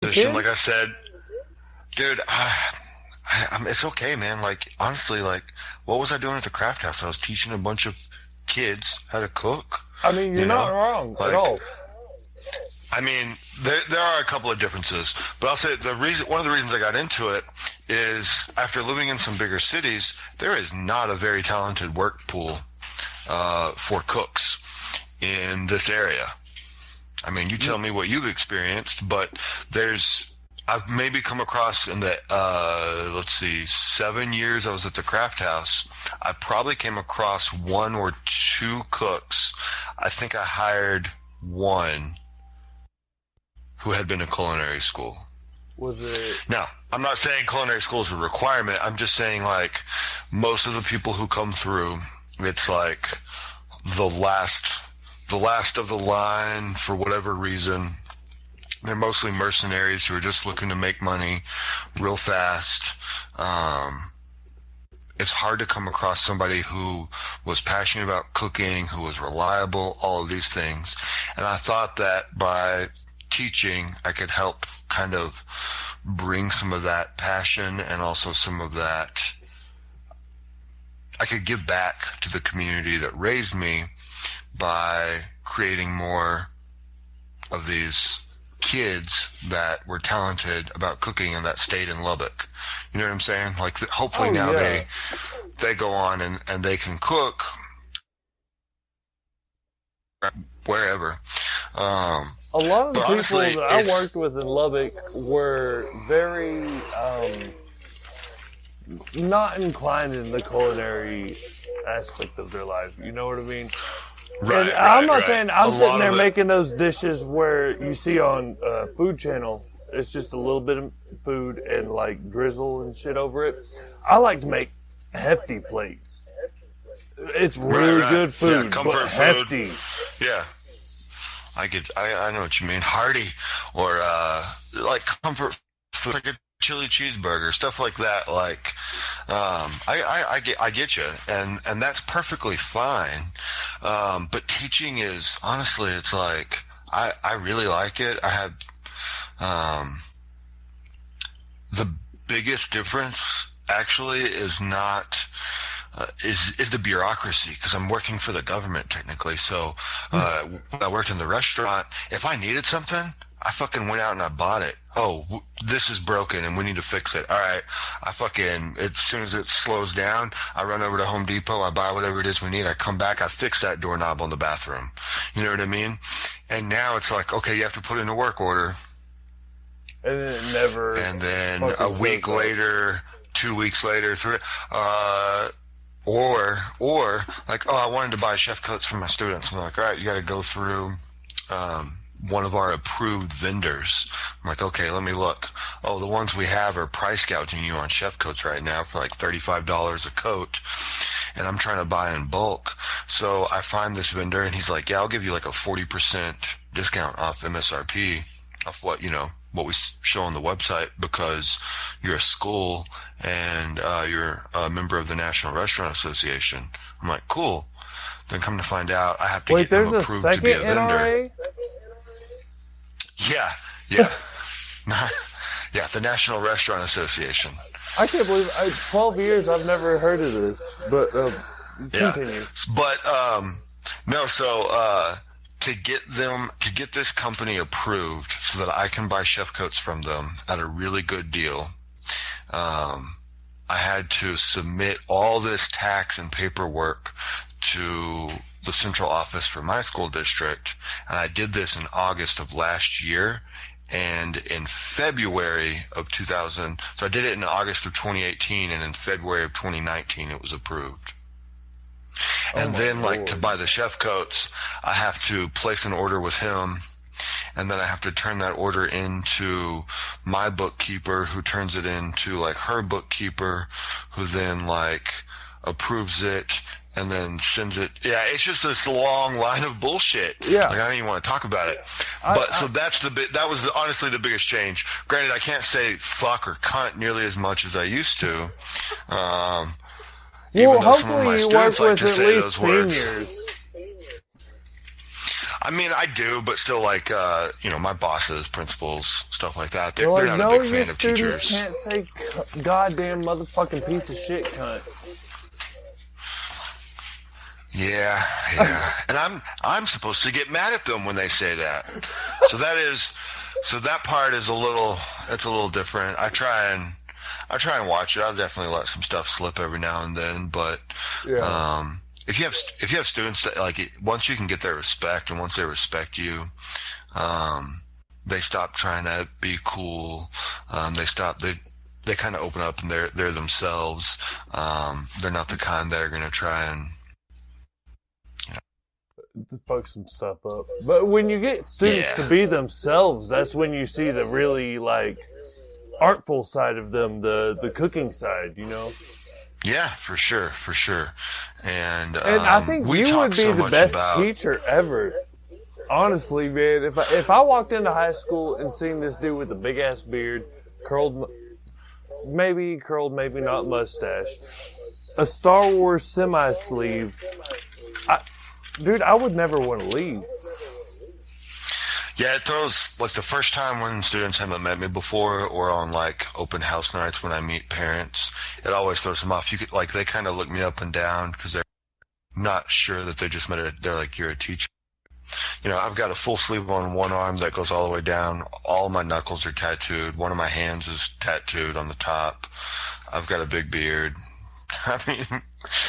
position, like I kids? said, dude, it's okay, man. Like, honestly, like, what was I doing at the craft house? I was teaching a bunch of kids how to cook, I mean, you're you not know? wrong at Like, all. I mean, there are a couple of differences, but I'll say one of the reasons I got into it is after living in some bigger cities, there is not a very talented work pool for cooks in this area. I mean, you tell me what you've experienced, but I've maybe come across in the, let's see, 7 years I was at the craft house, I probably came across one or two cooks. I think I hired one who had been to culinary school. Was it? Now, I'm not saying culinary school is a requirement. I'm just saying, like, most of the people who come through, it's like the last of the line for whatever reason. They're mostly mercenaries who are just looking to make money real fast. It's hard to come across somebody who was passionate about cooking, who was reliable, all of these things. And I thought that by teaching, I could help kind of bring some of that passion and also some of that. I could give back to the community that raised me by creating more of these kids that were talented about cooking and that stayed in Lubbock. You know what I'm saying? Like, hopefully Oh now yeah. they go on and they can cook wherever. A lot of the But people honestly, that I worked with in Lubbock were very not inclined in the culinary aspect of their life. You know what I mean? And I'm not saying I'm sitting there making those dishes where you see on Food Channel. It's just a little bit of food and like drizzle and shit over it. I like to make hefty plates. It's really good food, Yeah, comfort but food. hefty. Yeah. I know what you mean. Hearty or like comfort food, like a chili cheeseburger, stuff like that. Like, I get you, and that's perfectly fine. But teaching is honestly, it's like I really like it. I have the biggest difference actually is not. Is the bureaucracy, because I'm working for the government technically. So when I worked in the restaurant, if I needed something, I fucking went out and I bought it. Oh, this is broken and we need to fix it. All right, as soon as it slows down, I run over to Home Depot, I buy whatever it is we need, I come back, I fix that doorknob on the bathroom. You know what I mean? And now it's like, okay, you have to put in a work order. And then it never. And then a week later, 2 weeks later, or like, oh, I wanted to buy chef coats for my students. And they're like, all right, you got to go through one of our approved vendors. I'm like, okay, let me look. Oh, the ones we have are price gouging you on chef coats right now for like $35 a coat. And I'm trying to buy in bulk. So I find this vendor and he's like, yeah, I'll give you like a 40% discount off MSRP of what we show on the website because you're a school and you're a member of the National Restaurant Association. I'm like, cool. Then come to find out, I have to get them approved to be a vendor. NRA? Yeah. Yeah, the National Restaurant Association. I can't believe 12 years I've never heard of this. But continue. Yeah. But no, so to get this company approved so that I can buy chef coats from them at a really good deal, I had to submit all this tax and paperwork to the central office for my school district, and I did this in August of last year. And in February of 2000, so I did it in August of 2018, and in February of 2019 it was approved. And then, like, to buy the chef coats, I have to place an order with him, and then I have to turn that order into my bookkeeper, who turns it into, like, her bookkeeper, who then, like, approves it, and then sends it. Yeah, it's just this long line of bullshit. Yeah. Like, I don't even want to talk about it. So that was honestly the biggest change. Granted, I can't say fuck or cunt nearly as much as I used to. Well, hopefully you work with at least seniors. I mean, I do, but still, like, my bosses, principals, stuff like that. They're like, not a big fan of teachers. Can't say goddamn motherfucking piece of shit cunt. Yeah. And I'm supposed to get mad at them when they say that. So that part is a little different. I try and watch it. I'll definitely let some stuff slip every now and then, but if you have students that, like, once you can get their respect, and once they respect you, they stop trying to be cool. They kind of open up, and they're themselves. They're not the kind that are going to try and fuck some stuff up. But when you get students to be themselves, that's when you see the really, like, artful side of them, the cooking side, you know? Yeah, for sure. And I think you would be the best teacher ever. Honestly, man, if I walked into high school and seen this dude with a big ass beard, maybe not mustache, a Star Wars semi-sleeve, dude, I would never want to leave. Yeah, it throws, like, the first time when students haven't met me before, or on, like, open house nights when I meet parents, it always throws them off. They kind of look me up and down because they're not sure that they just they're like, you're a teacher. I've got a full sleeve on one arm that goes all the way down. All my knuckles are tattooed. One of my hands is tattooed on the top. I've got a big beard. I mean...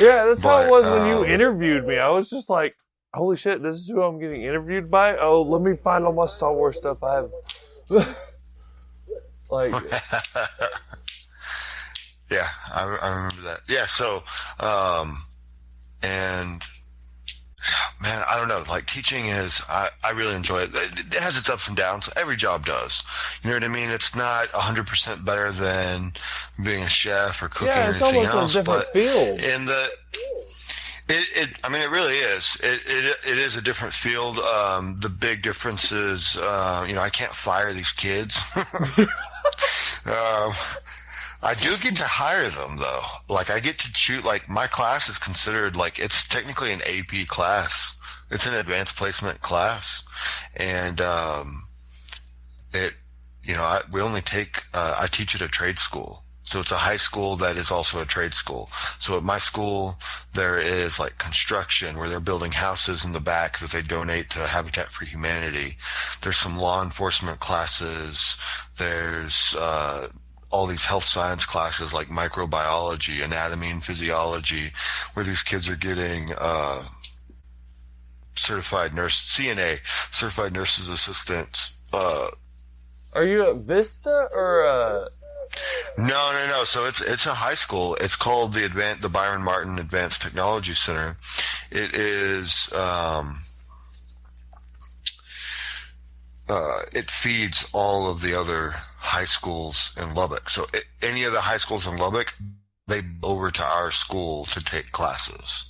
Yeah, that's how it was when you interviewed me. I was just like, holy shit, this is who I'm getting interviewed by? Oh, let me find all my Star Wars stuff I have. Like... Yeah, I remember that. Yeah, so, and... Man, I don't know. Like, teaching is, I really enjoy it. It has its ups and downs. Every job does. You know what I mean? It's not 100% better than being a chef or cooking or anything else. A different field. It really is. It is a different field. The big difference is, I can't fire these kids. I do get to hire them, though. Like, I get to choose, like, my class is considered, like, it's technically an AP class. It's an advanced placement class. And, we only take, I teach at a trade school. So it's a high school that is also a trade school. So at my school, there is, like, construction where they're building houses in the back that they donate to Habitat for Humanity. There's some law enforcement classes. There's, all these health science classes like microbiology, anatomy, and physiology, where these kids are getting certified nurses assistants. Are you at Vista or? No. So it's a high school. It's called the Byron Martin Advanced Technology Center. It is. It feeds all of the other high schools in Lubbock. So any of the high schools in Lubbock, they go over to our school to take classes.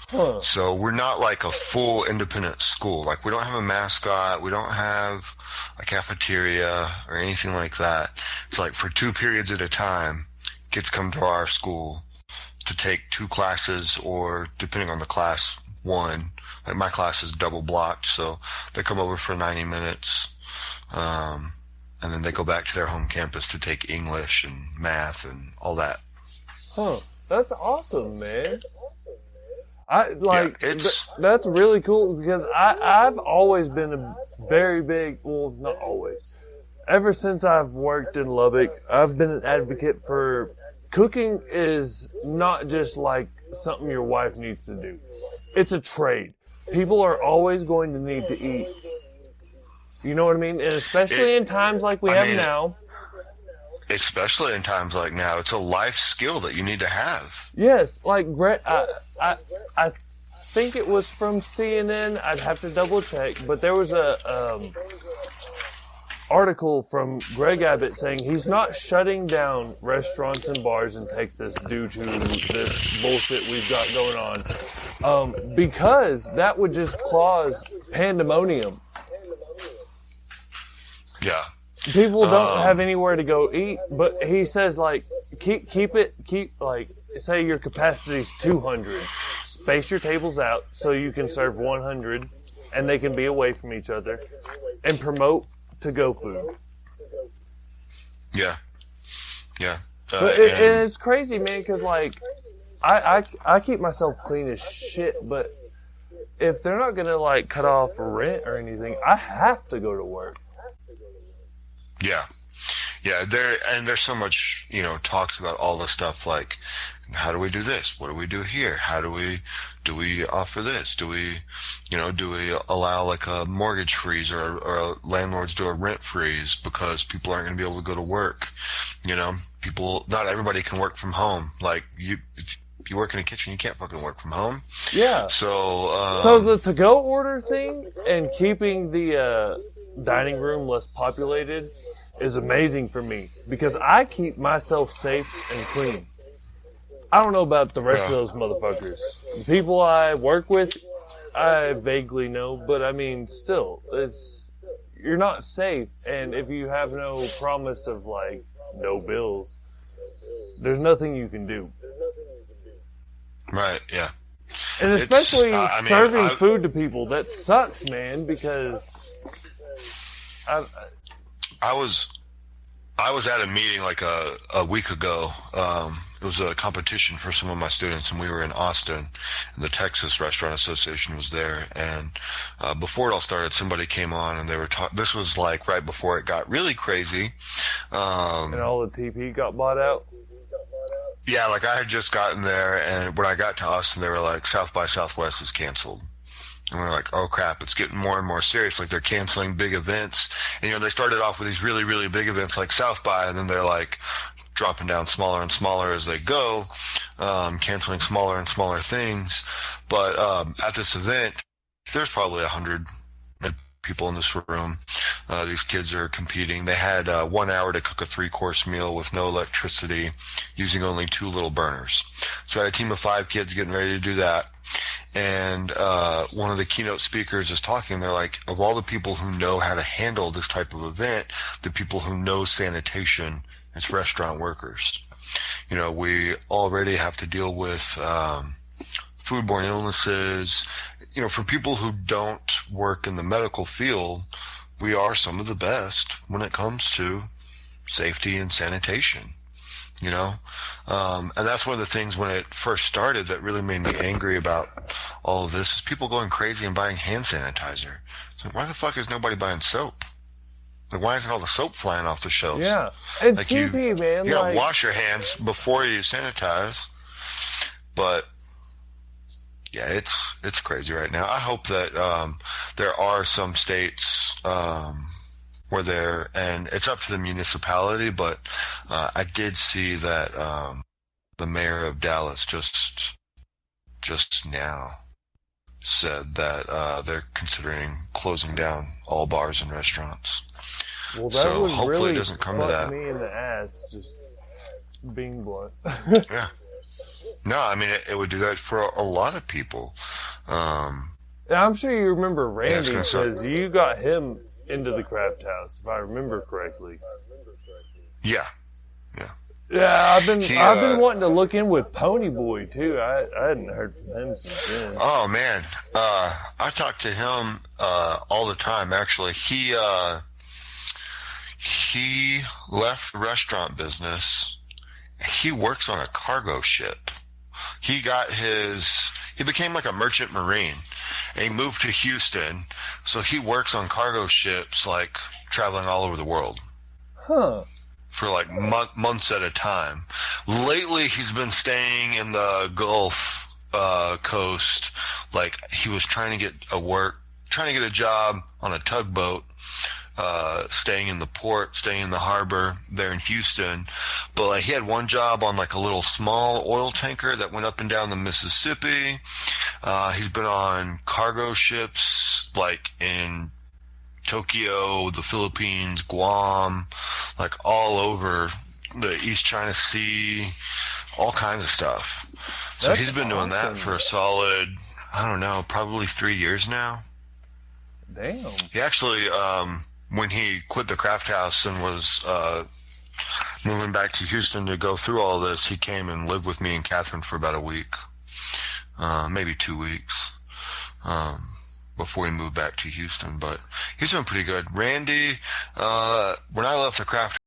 Huh. So we're not like a full independent school. Like, we don't have a mascot. We don't have a cafeteria or anything like that. It's like for 2 periods at a time, kids come to our school to take 2 classes, or depending on the class, 1. Like, my class is double blocked, so they come over for 90 minutes. And then they go back to their home campus to take English and math and all that. Huh. That's awesome, man. That's really cool, because I've always been a very big, well, not always. Ever since I've worked in Lubbock, I've been an advocate for cooking is not just like something your wife needs to do. It's a trade. People are always going to need to eat. You know what I mean? And especially in times like we have now. Especially in times like now. It's a life skill that you need to have. Yes. Like, I think it was from CNN. I'd have to double check. But there was a article from Greg Abbott saying he's not shutting down restaurants and bars in Texas due to this bullshit we've got going on. Because that would just cause pandemonium. Yeah. People don't have anywhere to go eat, but he says, like, keep like, say your capacity is 200. Space your tables out so you can serve 100. and they can be away from each other and promote to-go food. Yeah. But it's crazy, man, because, like, I keep myself clean as shit, but if they're not going to, like, cut off rent or anything, I have to go to work. Yeah. There's so much, talks about all the stuff like, how do we do this? What do we do here? Do we offer this? Do we allow like a mortgage freeze or landlords do a rent freeze because people aren't going to be able to go to work? Not everybody can work from home. Like if you work in a kitchen, you can't fucking work from home. Yeah. So the to-go order thing and keeping the dining room less populated is amazing for me because I keep myself safe and clean. I don't know about the rest of those motherfuckers. The people I work with, I vaguely know, but I mean, still, you're not safe. And if you have no promise of like no bills, there's nothing you can do. Right? Yeah. And especially serving food to people, that sucks, man. Because I was at a meeting like a week ago. It was a competition for some of my students, and we were in Austin, and the Texas Restaurant Association was there. And before it all started, somebody came on, and they were this was like right before it got really crazy. And all the TP got bought out? Yeah, like I had just gotten there, and when I got to Austin, they were like, South by Southwest is canceled. And we're like, oh crap, it's getting more and more serious. Like they're canceling big events. And, they started off with these really, really big events like South by, and then they're like dropping down smaller and smaller as they go, canceling smaller and smaller things. But at this event, there's probably 100 people in this room. These kids are competing. They had 1 hour to cook a 3-course meal with no electricity, using only 2 little burners. So I had a team of 5 kids getting ready to do that. And one of the keynote speakers is talking. They're like, of all the people who know how to handle this type of event, the people who know sanitation, it's restaurant workers. We already have to deal with foodborne illnesses. For people who don't work in the medical field, we are some of the best when it comes to safety and sanitation. And that's one of the things when it first started that really made me angry about all of this is people going crazy and buying hand sanitizer. So why the fuck is nobody buying soap? Like, why isn't all the soap flying off the shelves? Yeah, and like TP, man. You gotta wash your hands before you sanitize. But yeah, it's crazy right now. I hope that there are some states where and it's up to the municipality, but I did see that the mayor of Dallas just now said that they're considering closing down all bars and restaurants. Well, that so would hopefully really it doesn't come to that. Me in the ass, just being blunt. Yeah. No, I mean it would do that for a lot of people. I'm sure you remember Randy because you got him into the craft house, if I remember correctly. Yeah. Yeah, I've been wanting to look in with Pony Boy too. I hadn't heard from him since then. Oh man, I talk to him all the time. Actually, he left the restaurant business. He works on a cargo ship. He became like a merchant marine, and he moved to Houston. So he works on cargo ships, like traveling all over the world. Huh. For like months at a time. Lately, he's been staying in the Gulf Coast. Like he was trying to get a job on a tugboat, staying in the port, staying in the harbor there in Houston. But like, he had one job on like a little small oil tanker that went up and down the Mississippi. He's been on cargo ships like in Tokyo, the Philippines, Guam, like all over the East China Sea, all kinds of stuff. So he's been doing that for a solid, I don't know, probably 3 years now. Damn. He actually, when he quit the craft house and was moving back to Houston to go through all this, he came and lived with me and Catherine for about a week, maybe 2 weeks. before we moved back to Houston. But he's been pretty good. Randy, when I left the craft